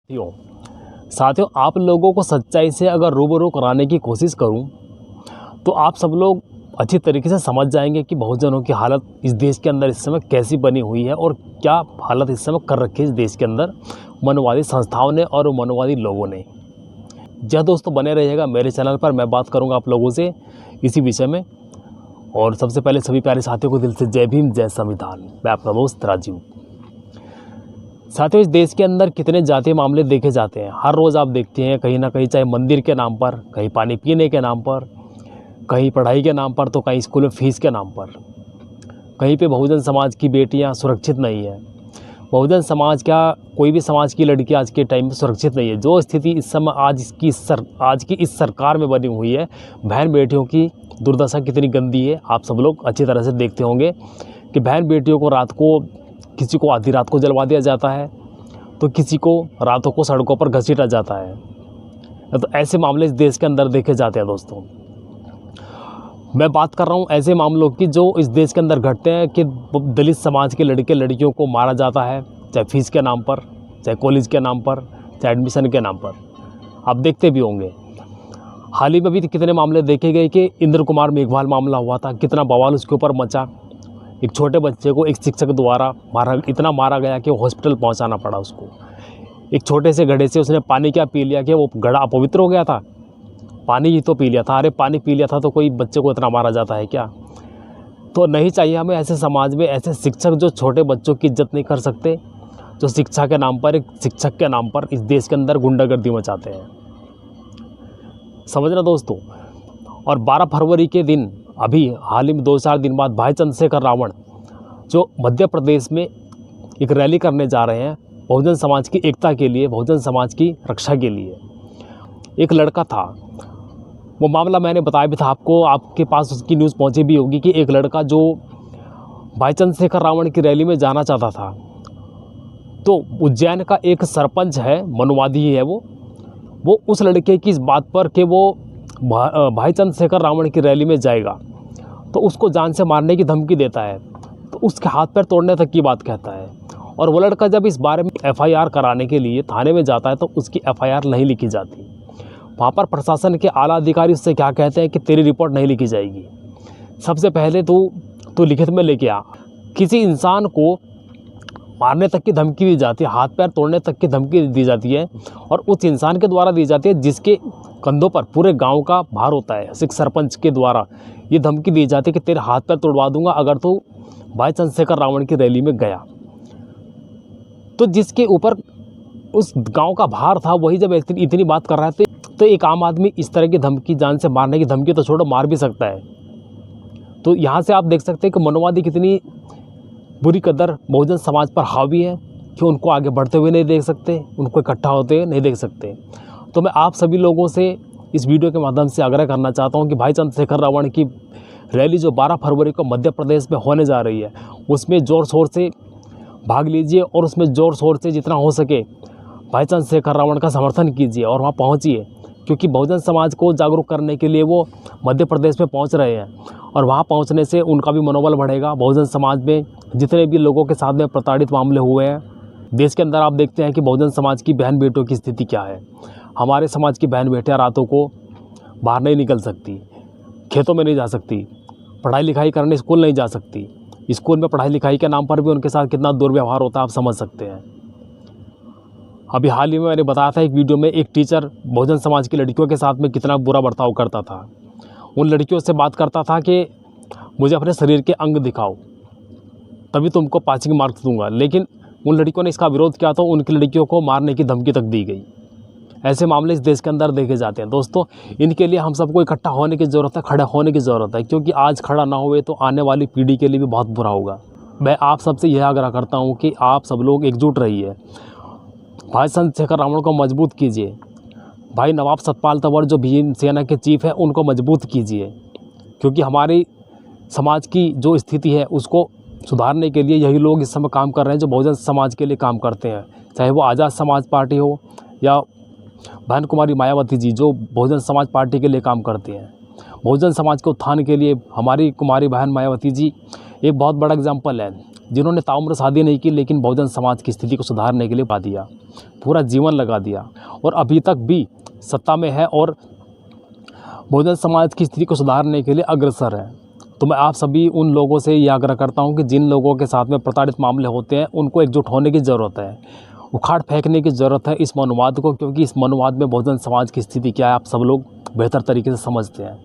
साथियों साथियों आप लोगों को सच्चाई से अगर रूबरू कराने की कोशिश करूं तो आप सब लोग अच्छी तरीके से समझ जाएंगे कि बहुजनों की हालत इस देश के अंदर इस समय कैसी बनी हुई है और क्या हालत इस समय कर रखी है इस देश के अंदर मनोवादी संस्थाओं ने और मनोवादी लोगों ने। जय दोस्तों, बने रहिएगा मेरे चैनल पर। मैं बात करूंगा आप लोगों से इसी विषय में। और सबसे पहले सभी प्यारे साथियों को दिल से जय भीम, जय संविधान। मैं आपका दोस्त राजीव। साथियों, इस देश के अंदर कितने जातीय मामले देखे जाते हैं। हर रोज़ आप देखते हैं कहीं ना कहीं, चाहे मंदिर के नाम पर, कहीं पानी पीने के नाम पर, कहीं पढ़ाई के नाम पर, तो कहीं स्कूल में फीस के नाम पर, कहीं पे बहुजन समाज की बेटियां सुरक्षित नहीं है। बहुजन समाज क्या, कोई भी समाज की लड़की आज के टाइम में सुरक्षित नहीं है। जो स्थिति इस समय आज की इस सरकार में बनी हुई है, बहन बेटियों की दुर्दशा कितनी गंदी है, आप सब लोग अच्छी तरह से देखते होंगे कि बहन बेटियों को रात को, किसी को आधी रात को जलवा दिया जाता है, तो किसी को रातों को सड़कों पर घसीटा जाता है। तो ऐसे मामले इस देश के अंदर देखे जाते हैं। दोस्तों, मैं बात कर रहा हूँ ऐसे मामलों की जो इस देश के अंदर घटते हैं कि दलित समाज के लड़के लड़कियों को मारा जाता है, चाहे फीस के नाम पर, चाहे कॉलेज के नाम पर, चाहे एडमिशन के नाम पर। आप देखते भी होंगे हाल ही में भी कितने मामले देखे गए कि इंद्र कुमार मेघवाल मामला हुआ था, कितना बवाल उसके ऊपर मचा। एक छोटे बच्चे को एक शिक्षक द्वारा इतना मारा गया कि हॉस्पिटल पहुंचाना पड़ा उसको। एक छोटे से घड़े से उसने पानी क्या पी लिया कि वो घड़ा अपवित्र हो गया था। पानी ही तो पी लिया था। अरे पानी पी लिया था तो कोई बच्चे को इतना मारा जाता है क्या? तो नहीं चाहिए हमें ऐसे समाज में ऐसे शिक्षक जो छोटे बच्चों की इज्जत नहीं कर सकते, जो शिक्षा के नाम पर, एक शिक्षक के नाम पर इस देश के अंदर गुंडागर्दी मचाते हैं। समझना दोस्तों। और 12 फरवरी के दिन, अभी हाल ही में 2-4 दिन बाद, भाई चंद्रशेखर रावण जो मध्य प्रदेश में एक रैली करने जा रहे हैं बहुजन समाज की एकता के लिए, बहुजन समाज की रक्षा के लिए। एक लड़का था, वो मामला मैंने बताया भी था आपको, आपके पास उसकी न्यूज़ पहुंची भी होगी कि एक लड़का जो भाई चंद्रशेखर रावण की रैली में जाना चाहता था, तो उज्जैन का एक सरपंच है, मनोवादी है वो उस लड़के की इस बात पर कि वो भाई चंद्रशेखर रावण की रैली में जाएगा तो उसको जान से मारने की धमकी देता है, तो उसके हाथ पैर तोड़ने तक की बात कहता है। और वो लड़का जब इस बारे में FIR कराने के लिए थाने में जाता है तो उसकी FIR नहीं लिखी जाती। वहाँ पर प्रशासन के आला अधिकारी उससे क्या कहते हैं कि तेरी रिपोर्ट नहीं लिखी जाएगी, सबसे पहले तू लिखित में लेके आ। किसी इंसान को मारने तक की धमकी दी जाती है, हाथ पैर तोड़ने तक की धमकी दी जाती है, और उस इंसान के द्वारा दी जाती है जिसके कंधों पर पूरे गांव का भार होता है। सिख सरपंच के द्वारा ये धमकी दी जाती है कि तेरे हाथ पैर तोड़वा दूंगा अगर तू भाई चंद्रशेखर रावण की रैली में गया। तो जिसके ऊपर उस गांव का भार था, वही जब इतनी बात कर रहा था, तो एक आम आदमी इस तरह की धमकी, जान से मारने की धमकी तो छोड़ो, मार भी सकता है। तो यहाँ से आप देख सकते हैं कि मनोवादी कितनी बुरी कदर बहुजन समाज पर हावी है कि उनको आगे बढ़ते हुए नहीं देख सकते, उनको इकट्ठा होते हुए नहीं देख सकते। तो मैं आप सभी लोगों से इस वीडियो के माध्यम से आग्रह करना चाहता हूं कि भाई चंद्रशेखर रावण की रैली जो 12 फरवरी को मध्य प्रदेश में होने जा रही है, उसमें ज़ोर शोर से भाग लीजिए और उसमें ज़ोर शोर से जितना हो सके भाई चंद्रशेखर रावण का समर्थन कीजिए और वहाँ पहुँचिए, क्योंकि बहुजन समाज को जागरूक करने के लिए वो मध्य प्रदेश में पहुँच रहे हैं। और वहाँ पहुँचने से उनका भी मनोबल बढ़ेगा। बहुजन समाज में जितने भी लोगों के साथ में प्रताड़ित मामले हुए हैं देश के अंदर, आप देखते हैं कि बहुजन समाज की बहन बेटियों की स्थिति क्या है। हमारे समाज की बहन बेटियाँ रातों को बाहर नहीं निकल सकती, खेतों में नहीं जा सकती, पढ़ाई लिखाई करने स्कूल नहीं जा सकती। स्कूल में पढ़ाई लिखाई के नाम पर भी उनके साथ कितना दुर्व्यवहार होता है, आप समझ सकते हैं। अभी हाल ही में मैंने बताया था एक वीडियो में, एक टीचर बहुजन समाज की लड़कियों के साथ में कितना बुरा बर्ताव करता था। उन लड़कियों से बात करता था कि मुझे अपने शरीर के अंग दिखाओ तभी तुमको पासिंग मार्क्स दूंगा, लेकिन उन लड़कियों ने इसका विरोध किया तो उनकी लड़कियों को मारने की धमकी तक दी गई। ऐसे मामले इस देश के अंदर देखे जाते हैं। दोस्तों, इनके लिए हम सबको इकट्ठा होने की ज़रूरत है, खड़े होने की ज़रूरत है, क्योंकि आज खड़ा ना हुए तो आने वाली पीढ़ी के लिए भी बहुत बुरा होगा। मैं आप सबसे यह आग्रह करता हूँ कि आप सब लोग एकजुट रहिए, भाई चंद्रशेखर रावण को मजबूत कीजिए, भाई नवाब सतपाल तंवर जो भीम सेना के चीफ हैं उनको मजबूत कीजिए, क्योंकि हमारी समाज की जो स्थिति है उसको सुधारने के लिए यही लोग इस समय काम कर रहे हैं जो बहुजन समाज के लिए काम करते हैं। चाहे वो आज़ाद समाज पार्टी हो या बहन कुमारी मायावती जी जो बहुजन समाज पार्टी के लिए काम करते हैं। बहुजन समाज के उत्थान के लिए हमारी कुमारी बहन मायावती जी एक बहुत बड़ा एग्जाम्पल है। जिन्होंने ताउम्र शादी नहीं की लेकिन बहुजन समाज की स्थिति को सुधारने के लिए बता दिया, पूरा जीवन लगा दिया और अभी तक भी सत्ता में है और बहुजन समाज की स्थिति को सुधारने के लिए अग्रसर है। तो मैं आप सभी उन लोगों से ये आग्रह करता हूँ कि जिन लोगों के साथ में प्रताड़ित मामले होते हैं उनको एकजुट होने की ज़रूरत है, उखाड़ फेंकने की ज़रूरत है इस मनुवाद को, क्योंकि इस मनुवाद में बहुजन समाज की स्थिति क्या है आप सब लोग बेहतर तरीके से समझते हैं।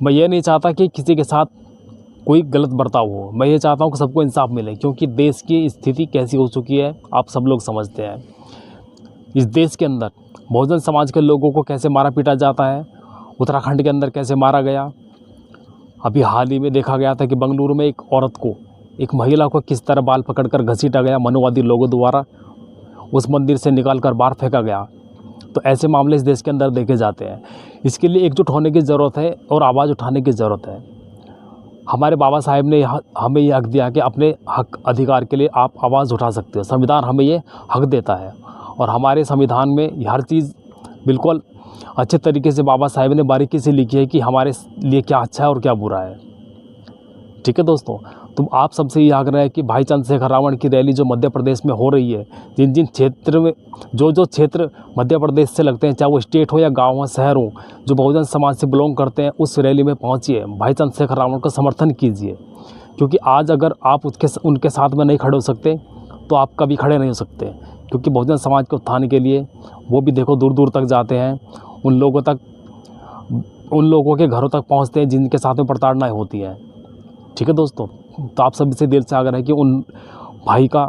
मैं ये नहीं चाहता कि किसी के साथ कोई गलत बर्ताव हो, मैं ये चाहता हूँ कि सबको इंसाफ मिले, क्योंकि देश की स्थिति कैसी हो चुकी है आप सब लोग समझते हैं। इस देश के अंदर बहुजन समाज के लोगों को कैसे मारा पीटा जाता है, उत्तराखंड के अंदर कैसे मारा गया। अभी हाल ही में देखा गया था कि बेंगलुरु में एक औरत को, एक महिला को किस तरह बाल पकड़कर घसीटा गया मनुवादी लोगों द्वारा, उस मंदिर से निकालकर बाहर फेंका गया। तो ऐसे मामले इस देश के अंदर देखे जाते हैं। इसके लिए एकजुट होने की ज़रूरत है और आवाज़ उठाने की ज़रूरत है। हमारे बाबा साहेब ने हमें ये हक दिया कि अपने हक अधिकार के लिए आप आवाज़ उठा सकते हो, संविधान हमें ये हक देता है और हमारे संविधान में हर चीज़ बिल्कुल अच्छे तरीके से बाबा साहेब ने बारीकी से लिखी है कि हमारे लिए क्या अच्छा है और क्या बुरा है। ठीक है दोस्तों, तो आप सबसे ये आग्रह है कि भाई चंद्रशेखर रावण की रैली जो मध्य प्रदेश में हो रही है, जिन जिन क्षेत्र में जो क्षेत्र मध्य प्रदेश से लगते हैं, चाहे वो स्टेट हो या गांव हो शहर हो, जो बहुजन समाज से बिलोंग करते हैं, उस रैली में पहुंचिए, भाई चंद्रशेखर रावण का समर्थन कीजिए। क्योंकि आज अगर आप उनके साथ में नहीं खड़े हो सकते तो आप कभी खड़े नहीं हो सकते, क्योंकि बहुजन समाज के उत्थान के लिए वो भी देखो दूर दूर तक जाते हैं, उन लोगों के घरों तक पहुँचते हैं जिनके साथ में प्रताड़नाएँ होती हैं। ठीक है दोस्तों, तो आप सभी से दिल से आग्रह है कि उन भाई का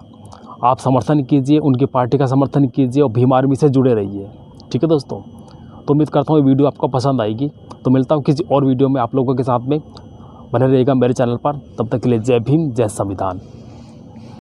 आप समर्थन कीजिए, उनकी पार्टी का समर्थन कीजिए और भीम आर्मी से जुड़े रहिए। ठीक है दोस्तों, तो उम्मीद करता हूँ ये वीडियो आपको पसंद आएगी। तो मिलता हूँ किसी और वीडियो में आप लोगों के साथ में, बने रहिएगा मेरे चैनल पर। तब तक के लिए जय भीम, जय संविधान।